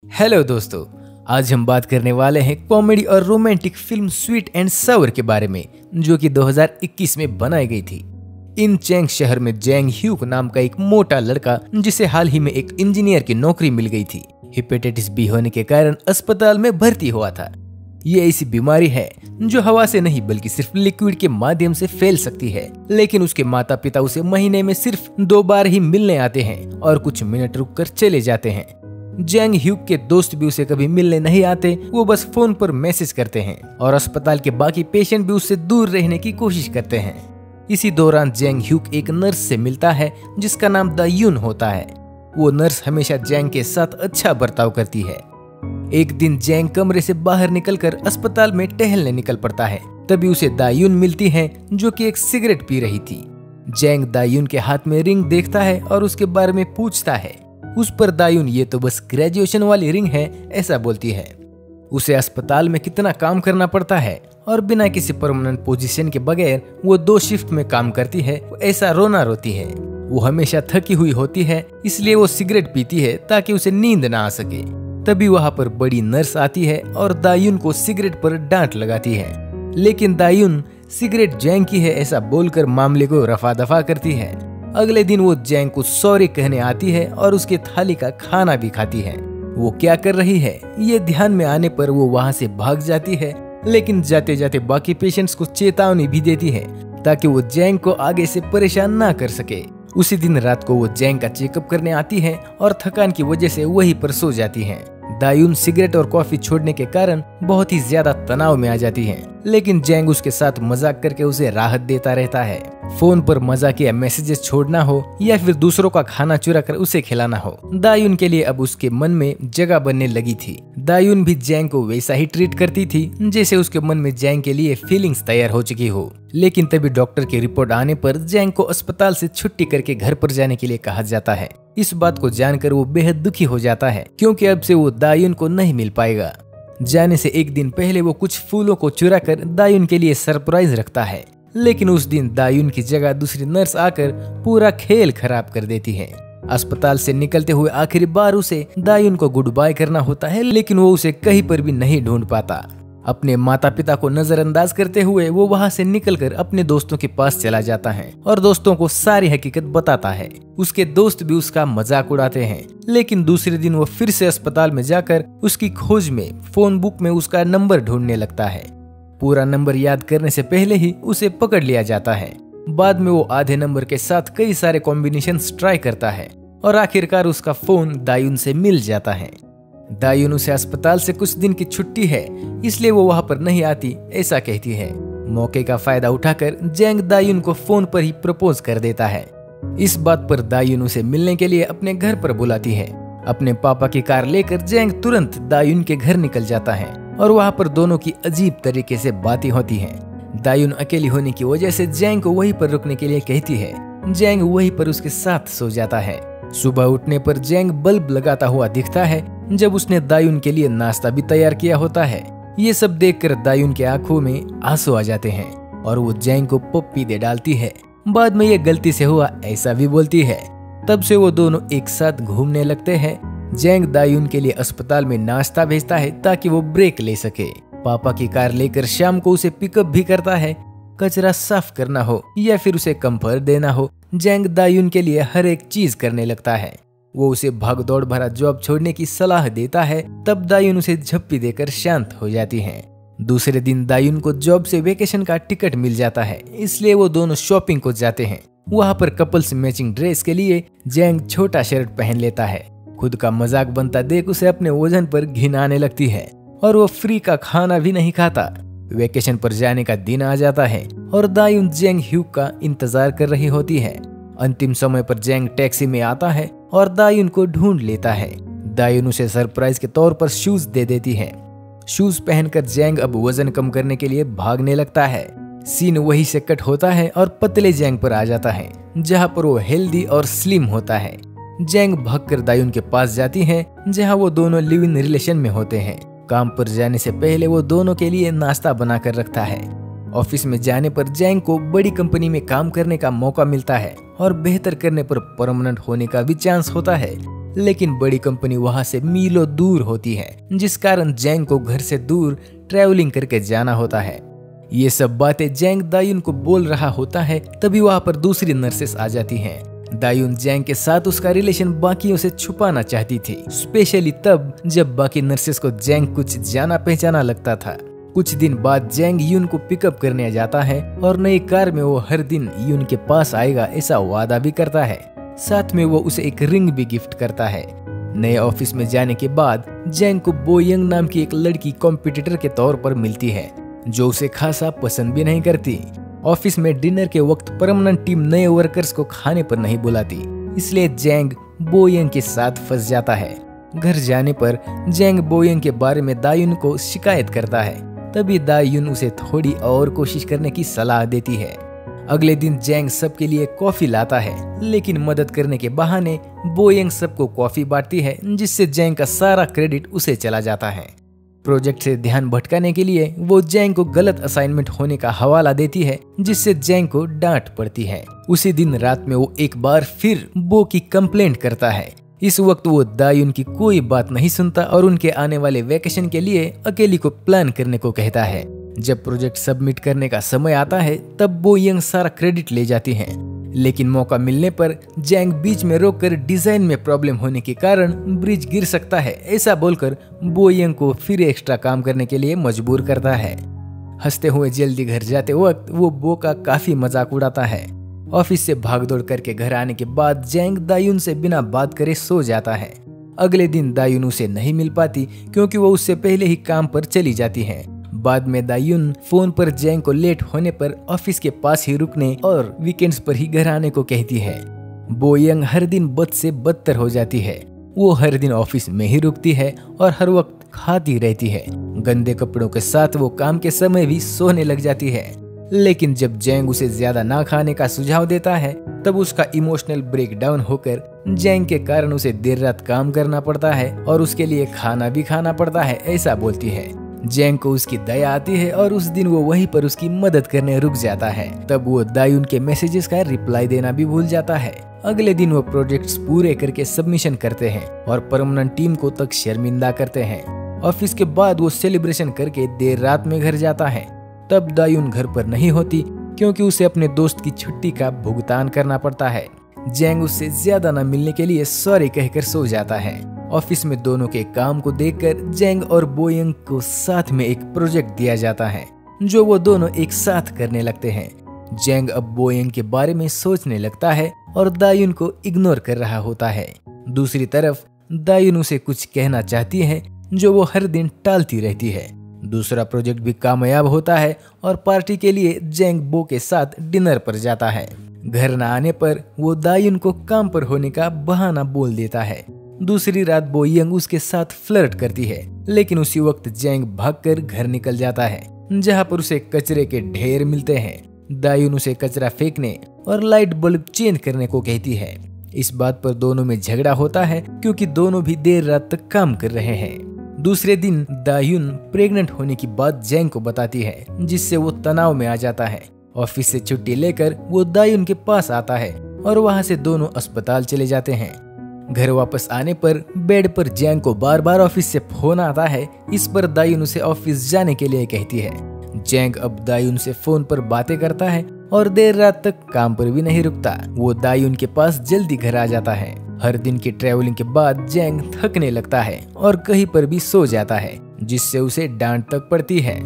Hello दोस्तों, आज हम बात करने वाले हैं कॉमेडी और रोमांटिक फिल्म स्वीट एंड सावर के बारे में, जो कि 2021 में बनाई गई थी। इन चैंग शहर में जैंग ह्यूक नाम का एक मोटा लड़का, जिसे हाल ही में एक इंजीनियर की नौकरी मिल गई थी, हेपेटाइटिस बी होने के कारण अस्पताल में भर्ती हुआ था। ये ऐसी बीमारी है जो हवा से नहीं बल्कि सिर्फ लिक्विड के माध्यम से फैल सकती है। लेकिन उसके माता पिता उसे महीने में सिर्फ 2 बार ही मिलने आते हैं और कुछ मिनट रुककर चले जाते हैं। जैंग ह्यूक के दोस्त भी उसे कभी मिलने नहीं आते, वो बस फोन पर मैसेज करते हैं और अस्पताल के बाकी पेशेंट भी उससे दूर रहने की कोशिश करते हैं। इसी दौरान जैंग ह्यूक एक नर्स से मिलता है जिसका नाम दा यून होता है। वो नर्स हमेशा जैंग के साथ अच्छा बर्ताव करती है। एक दिन जैंग कमरे से बाहर निकलकर अस्पताल में टहलने निकल पड़ता है। तभी उसे दा यून मिलती है, जो कि एक सिगरेट पी रही थी। जैंग दा यून के हाथ में रिंग देखता है और उसके बारे में पूछता है। उस पर दा यून ये तो बस ग्रेजुएशन वाली रिंग है, ऐसा बोलती है। उसे अस्पताल में कितना काम करना पड़ता है और बिना किसी परमानेंट पोजीशन के बगैर वो 2 शिफ्ट में काम करती है, ऐसा रोना रोती है। वो हमेशा थकी हुई होती है, इसलिए वो सिगरेट पीती है ताकि उसे नींद ना आ सके। तभी वहाँ पर बड़ी नर्स आती है और दा यून को सिगरेट पर डांट लगाती है। लेकिन दा यून सिगरेट जैंग की है ऐसा बोलकर मामले को रफा दफा करती है। अगले दिन वो जैंग को सॉरी कहने आती है और उसके थाली का खाना भी खाती है। वो क्या कर रही है ये ध्यान में आने पर वो वहाँ से भाग जाती है, लेकिन जाते जाते बाकी पेशेंट्स को चेतावनी भी देती है ताकि वो जैंग को आगे से परेशान ना कर सके। उसी दिन रात को वो जैंग का चेकअप करने आती है और थकान की वजह से वहीं पर सो जाती है। दा यून सिगरेट और कॉफी छोड़ने के कारण बहुत ही ज्यादा तनाव में आ जाती है, लेकिन जैंग उसके साथ मजाक करके उसे राहत देता रहता है। फोन पर मजाक या मैसेजेस छोड़ना हो या फिर दूसरों का खाना चुरा कर उसे खिलाना हो, दा यून के लिए अब उसके मन में जगह बनने लगी थी। दा यून भी जैंग को वैसा ही ट्रीट करती थी जैसे उसके मन में जैंग के लिए फीलिंग्स तैयार हो चुकी हो। लेकिन तभी डॉक्टर की रिपोर्ट आने पर जैंग को अस्पताल से छुट्टी करके घर पर जाने के लिए कहा जाता है। इस बात को जानकर वो बेहद दुखी हो जाता है, क्योंकि अब से वो दा यून को नहीं मिल पाएगा। जाने से एक दिन पहले वो कुछ फूलों को चुरा कर दा यून के लिए सरप्राइज रखता है, लेकिन उस दिन दा यून की जगह दूसरी नर्स आकर पूरा खेल खराब कर देती है। अस्पताल से निकलते हुए आखिरी बार उसे दा यून को गुड बाय करना होता है, लेकिन वो उसे कहीं पर भी नहीं ढूंढ पाता। अपने माता पिता को नजरअंदाज करते हुए वो वहाँ से निकलकर अपने दोस्तों के पास चला जाता है और दोस्तों को सारी हकीकत बताता है। उसके दोस्त भी उसका मजाक उड़ाते हैं, लेकिन दूसरे दिन वो फिर से अस्पताल में जाकर उसकी खोज में फोन बुक में उसका नंबर ढूंढने लगता है। पूरा नंबर याद करने से पहले ही उसे पकड़ लिया जाता है। बाद में वो आधे नंबर के साथ कई सारे कॉम्बिनेशंस ट्राई करता है और आखिरकार उसका फोन दा यून से मिल जाता है। दा यून उसे अस्पताल से कुछ दिन की छुट्टी है, इसलिए वो वहाँ पर नहीं आती, ऐसा कहती है। मौके का फायदा उठाकर जैंग दा यून को फोन पर ही प्रपोज कर देता है। इस बात पर दा यून उसे मिलने के लिए अपने घर पर बुलाती है। अपने पापा की कार लेकर जैंग तुरंत दा यून के घर निकल जाता है और वहाँ पर दोनों की अजीब तरीके से बातें होती हैं। दा यून अकेली होने की वजह से जैंग को वहीं पर रुकने के लिए कहती है। जैंग वहीं पर उसके साथ सो जाता है। सुबह उठने पर जैंग बल्ब लगाता हुआ दिखता है, जब उसने दा यून के लिए नाश्ता भी तैयार किया होता है। ये सब देखकर दा यून के आंखों में आंसू आ जाते हैं और वो जैंग को पप्पी दे डालती है। बाद में ये गलती से हुआ ऐसा भी बोलती है। तब से वो दोनों एक साथ घूमने लगते हैं। जैंग दा यून के लिए अस्पताल में नाश्ता भेजता है ताकि वो ब्रेक ले सके। पापा की कार लेकर शाम को उसे पिकअप भी करता है। कचरा साफ करना हो या फिर उसे कंफर्ट देना हो, जैंग दा यून के लिए हर एक चीज करने लगता है। वो उसे भागदौड़ भरा जॉब छोड़ने की सलाह देता है। तब दा यून उसे झप्पी देकर शांत हो जाती है। दूसरे दिन दा यून को जॉब से वेकेशन का टिकट मिल जाता है, इसलिए वो दोनों शॉपिंग को जाते हैं। वहाँ पर कपल्स मैचिंग ड्रेस के लिए जैंग छोटा शर्ट पहन लेता है। खुद का मजाक बनता देख उसे अपने वजन पर घिन आने लगती है और वो फ्री का खाना भी नहीं खाता। वेकेशन पर जाने का दिन आ जाता है और दा यून जैंग ह्यूक का इंतजार कर रही होती है। अंतिम समय पर जैंग टैक्सी में आता है और दा यून को ढूंढ लेता है। दा यून उसे सरप्राइज के तौर पर शूज दे देती है। शूज पहनकर जैंग अब वजन कम करने के लिए भागने लगता है। सीन वही से कट होता है और पतले जैंग पर आ जाता है, जहाँ पर वो हेल्दी और स्लिम होता है। जैंग भागकर दा यून के पास जाती है, जहाँ वो दोनों लिव इन रिलेशन में होते हैं। काम पर जाने से पहले वो दोनों के लिए नाश्ता बनाकर रखता है। ऑफिस में जाने पर जैंग को बड़ी कंपनी में काम करने का मौका मिलता है और बेहतर करने पर परमानेंट होने का भी चांस होता है। लेकिन बड़ी कंपनी वहाँ से मीलों दूर होती है, जिस कारण जैंग को घर से दूर ट्रैवलिंग करके जाना होता है। ये सब बातें जैंग दायुन को बोल रहा होता है, तभी वहाँ पर दूसरी नर्सेस आ जाती हैं। दायुन जैंग के साथ उसका रिलेशन बाकियों से छुपाना चाहती थी, स्पेशली तब जब बाकी नर्सेस को जैंग कुछ जाना पहचाना लगता था। कुछ दिन बाद जैंग यून को पिकअप करने जाता है और नई कार में वो हर दिन यून के पास आएगा ऐसा वादा भी करता है। साथ में वो उसे एक रिंग भी गिफ्ट करता है। नए ऑफिस में जाने के बाद जैंग को बो यंग नाम की एक लड़की कॉम्पिटिटर के तौर पर मिलती है, जो उसे खासा पसंद भी नहीं करती। ऑफिस में डिनर के वक्त परमानेंट टीम नए वर्कर्स को खाने पर नहीं बुलाती, इसलिए जैंग बो यंग के साथ फंस जाता है। घर जाने पर जैंग बो यंग के बारे में दायुन को शिकायत करता है, तभी दायुन उसे थोड़ी और कोशिश करने की सलाह देती है। अगले दिन जैंग सबके लिए कॉफी लाता है, लेकिन मदद करने के बहाने बो यंग सबको कॉफी बांटती है, जिससे जैंग का सारा क्रेडिट उसे चला जाता है। प्रोजेक्ट से ध्यान भटकाने के लिए वो जैंग को गलत असाइनमेंट होने का हवाला देती है, जिससे जैंग को डांट पड़ती है। उसी दिन रात में वो एक बार फिर बो की कंप्लेंट करता है। इस वक्त वो दायुन की कोई बात नहीं सुनता और उनके आने वाले वेकेशन के लिए अकेली को प्लान करने को कहता है। जब प्रोजेक्ट सबमिट करने का समय आता है, तब बो यंग सारा क्रेडिट ले जाती हैं, लेकिन मौका मिलने पर जैंग बीच में रोककर डिजाइन में प्रॉब्लम होने के कारण ब्रिज गिर सकता है ऐसा बोलकर बो यंग को फिर एक्स्ट्रा काम करने के लिए मजबूर करता है। हंसते हुए जल्दी घर जाते वक्त वो बो का काफी मजाक उड़ाता है। ऑफिस से भागदौड़ करके घर आने के बाद जैंग दायुन से बिना बात करे सो जाता है। अगले दिन दायुन उसे नहीं मिल पाती, क्योंकि वो उससे पहले ही काम पर चली जाती है। बाद में दायुन फोन पर जैंग को लेट होने पर ऑफिस के पास ही रुकने और वीकेंड्स पर ही घर आने को कहती है। बो यंग हर दिन बद से बदतर हो जाती है। वो हर दिन ऑफिस में ही रुकती है और हर वक्त खाती रहती है। गंदे कपड़ों के साथ वो काम के समय भी सोने लग जाती है। लेकिन जब जैंग उसे ज्यादा ना खाने का सुझाव देता है, तब उसका इमोशनल ब्रेकडाउन होकर जैंग के कारण उसे देर रात काम करना पड़ता है और उसके लिए खाना भी खाना पड़ता है ऐसा बोलती है। जैंग को उसकी दया आती है और उस दिन वो वहीं पर उसकी मदद करने रुक जाता है। तब वो दायुन के मैसेजेस का रिप्लाई देना भी भूल जाता है। अगले दिन वो प्रोजेक्ट्स पूरे करके सबमिशन करते हैं और परमानेंट टीम को तक शर्मिंदा करते हैं। ऑफिस के बाद वो सेलिब्रेशन करके देर रात में घर जाता है। तब दायुन घर पर नहीं होती, क्योंकि उसे अपने दोस्त की छुट्टी का भुगतान करना पड़ता है। जैंग उससे ज्यादा न मिलने के लिए सॉरी कहकर सो जाता है। ऑफिस में दोनों के काम को देखकर जैंग और बो यंग को साथ में एक प्रोजेक्ट दिया जाता है, जो वो दोनों एक साथ करने लगते हैं। जैंग अब बो यंग के बारे में सोचने लगता है और दायुन को इग्नोर कर रहा होता है। दूसरी तरफ दायुन उसे कुछ कहना चाहती है, जो वो हर दिन टालती रहती है। दूसरा प्रोजेक्ट भी कामयाब होता है और पार्टी के लिए जैंग बो के साथ डिनर पर जाता है। घर न आने पर वो दायुन को काम पर होने का बहाना बोल देता है। दूसरी रात बो यंग उसके साथ फ्लर्ट करती है, लेकिन उसी वक्त जैंग भागकर घर निकल जाता है, जहां पर उसे कचरे के ढेर मिलते हैं। दायुन उसे कचरा फेंकने और लाइट बल्ब चेंज करने को कहती है। इस बात पर दोनों में झगड़ा होता है, क्योंकि दोनों भी देर रात तक काम कर रहे हैं। दूसरे दिन दायुन प्रेग्नेंट होने की बात जैंग को बताती है, जिससे वो तनाव में आ जाता है। ऑफिस से छुट्टी लेकर वो दायुन के पास आता है और वहां से दोनों अस्पताल चले जाते हैं। घर वापस आने पर बेड पर जैंग को बार बार ऑफिस से फोन आता है। इस पर दायुन उसे ऑफिस जाने के लिए कहती है। जैंग अब दायुन से फोन पर बातें करता है और देर रात तक काम पर भी नहीं रुकता। वो दायुन के पास जल्दी घर आ जाता है। हर दिन की ट्रैवलिंग के बाद जैंग थकने लगता है और कहीं पर भी सो जाता है, जिससे उसे डांट तक पड़ती है।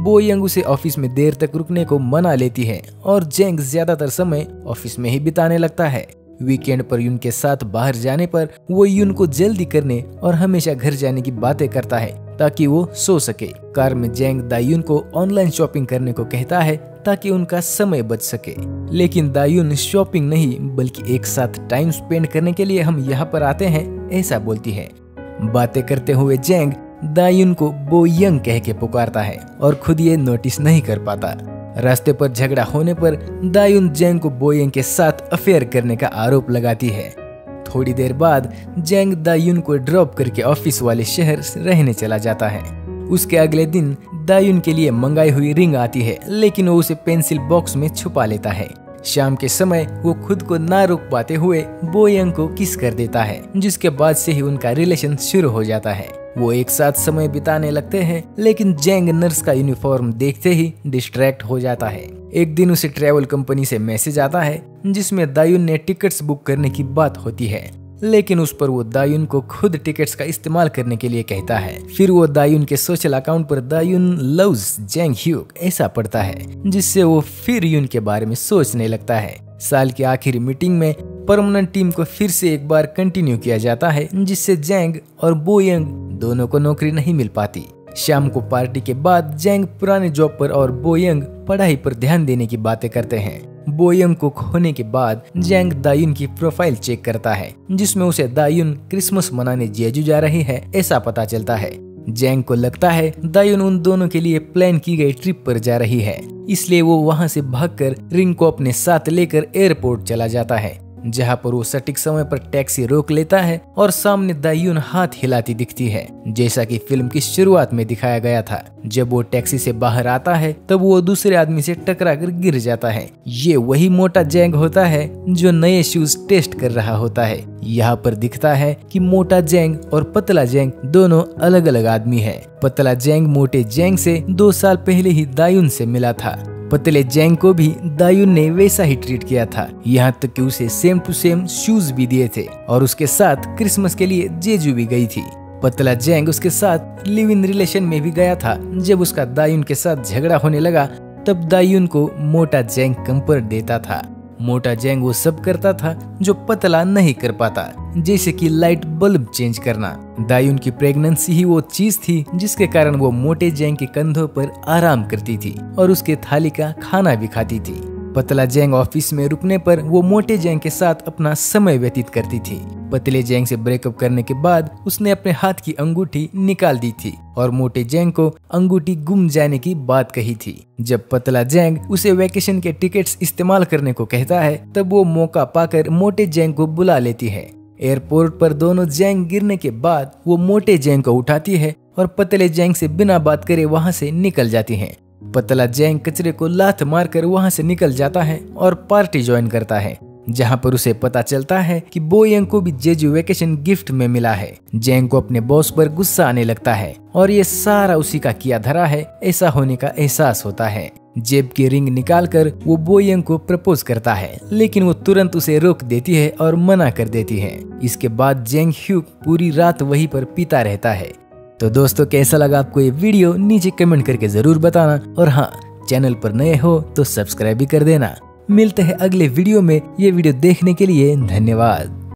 बो यंग उसे ऑफिस में देर तक रुकने को मना लेती है और जैंग ज्यादातर समय ऑफिस में ही बिताने लगता है। वीकेंड पर यून के साथ बाहर जाने पर वो यून को जल्दी करने और हमेशा घर जाने की बातें करता है, ताकि वो सो सके। कार में जैंग दायुन को ऑनलाइन शॉपिंग करने को कहता है, ताकि उनका समय बच सके। लेकिन दायुन शॉपिंग नहीं, बल्कि एक साथ टाइम स्पेंड करने के लिए हम यहाँ पर आते हैं ऐसा बोलती है। बातें करते हुए जैंग दायुन को बो यंग कह के पुकारता है और खुद ये नोटिस नहीं कर पाता। रास्ते पर झगड़ा होने पर दायुन जैंग को बो यंग के साथ अफेयर करने का आरोप लगाती है। थोड़ी देर बाद जैंग दायुन को ड्रॉप करके ऑफिस वाले शहर रहने चला जाता है। उसके अगले दिन दायुन के लिए मंगाई हुई रिंग आती है, लेकिन वो उसे पेंसिल बॉक्स में छुपा लेता है। शाम के समय वो खुद को ना रोक पाते हुए बो यंग को किस कर देता है, जिसके बाद से ही उनका रिलेशन शुरू हो जाता है। वो एक साथ समय बिताने लगते हैं, लेकिन जैंग नर्स का यूनिफॉर्म देखते ही डिस्ट्रैक्ट हो जाता है। एक दिन उसे ट्रैवल कंपनी से मैसेज आता है जिसमें दायुन ने टिकट्स बुक करने की बात होती है, लेकिन उस पर वो दायुन को खुद टिकट्स का इस्तेमाल करने के लिए कहता है। फिर वो दायुन के सोशल अकाउंट पर दायुन लव्स जैंग ह्यूक ऐसा पढ़ता है, जिससे वो फिर यून के बारे में सोचने लगता है। साल की आखिरी मीटिंग में परमानेंट टीम को फिर से एक बार कंटिन्यू किया जाता है, जिससे जैंग और बो यंग दोनों को नौकरी नहीं मिल पाती। शाम को पार्टी के बाद जैंग पुराने जॉब पर और बो यंग पढ़ाई पर ध्यान देने की बातें करते हैं। बो यंग को खोने के बाद जैंग दायुन की प्रोफाइल चेक करता है, जिसमें उसे दायुन क्रिसमस मनाने जेजू जा रही है ऐसा पता चलता है। जैंग को लगता है दायुन उन दोनों के लिए प्लान की गई ट्रिप पर जा रही है, इसलिए वो वहां से भागकर रिंग को अपने साथ लेकर एयरपोर्ट चला जाता है, जहां पर वो सटीक समय पर टैक्सी रोक लेता है और सामने दायुन हाथ हिलाती दिखती है, जैसा कि फिल्म की शुरुआत में दिखाया गया था। जब वो टैक्सी से बाहर आता है तब वो दूसरे आदमी से टकराकर गिर जाता है। ये वही मोटा जैंग होता है जो नए शूज टेस्ट कर रहा होता है। यहाँ पर दिखता है कि मोटा जैंग और पतला जैंग दोनों अलग अलग आदमी है। पतला जैंग मोटे जैंग से 2 साल पहले ही दायुन से मिला था। पतले जैंग को भी दायुन ने वैसा ही ट्रीट किया था, यहाँ तक कि उसे सेम टू सेम शूज भी दिए थे और उसके साथ क्रिसमस के लिए जेजू भी गई थी। पतला जैंग उसके साथ लिव इन रिलेशन में भी गया था। जब उसका दायुन के साथ झगड़ा होने लगा तब दायुन को मोटा जैंग कंफर्ट देता था। मोटा जैंग वो सब करता था जो पतला नहीं कर पाता, जैसे कि लाइट बल्ब चेंज करना। दायुन की प्रेगनेंसी ही वो चीज थी जिसके कारण वो मोटे जैंग के कंधों पर आराम करती थी और उसके थाली का खाना भी खाती थी। पतला जैंग ऑफिस में रुकने पर वो मोटे जैंग के साथ अपना समय व्यतीत करती थी। पतले जैंग से ब्रेकअप करने के बाद उसने अपने हाथ की अंगूठी निकाल दी थी और मोटे जैंग को अंगूठी गुम जाने की बात कही थी। जब पतला जैंग उसे वैकेशन के टिकट्स इस्तेमाल करने को कहता है तब वो मौका पाकर मोटे जैंग को बुला लेती है। एयरपोर्ट पर दोनों जैंग गिरने के बाद वो मोटे जैंग को उठाती है और पतले जैंग से बिना बात करे वहां से निकल जाती है। पतला जैंग कचरे को लात मारकर वहां से निकल जाता है और पार्टी ज्वाइन करता है, जहां पर उसे पता चलता है कि बो यंग को भी जेजू वेकेशन गिफ्ट में मिला है। जैंग को अपने बॉस पर गुस्सा आने लगता है और ये सारा उसी का किया धरा है ऐसा होने का एहसास होता है। जेब की रिंग निकालकर वो बो यंग को प्रपोज करता है, लेकिन वो तुरंत उसे रोक देती है और मना कर देती है। इसके बाद जैंग ह्यूक पूरी रात वहीं पर पीता रहता है। तो दोस्तों, कैसा लगा आपको ये वीडियो नीचे कमेंट करके जरूर बताना, और हाँ, चैनल पर नए हो तो सब्सक्राइब भी कर देना। मिलते हैं अगले वीडियो में। ये वीडियो देखने के लिए धन्यवाद।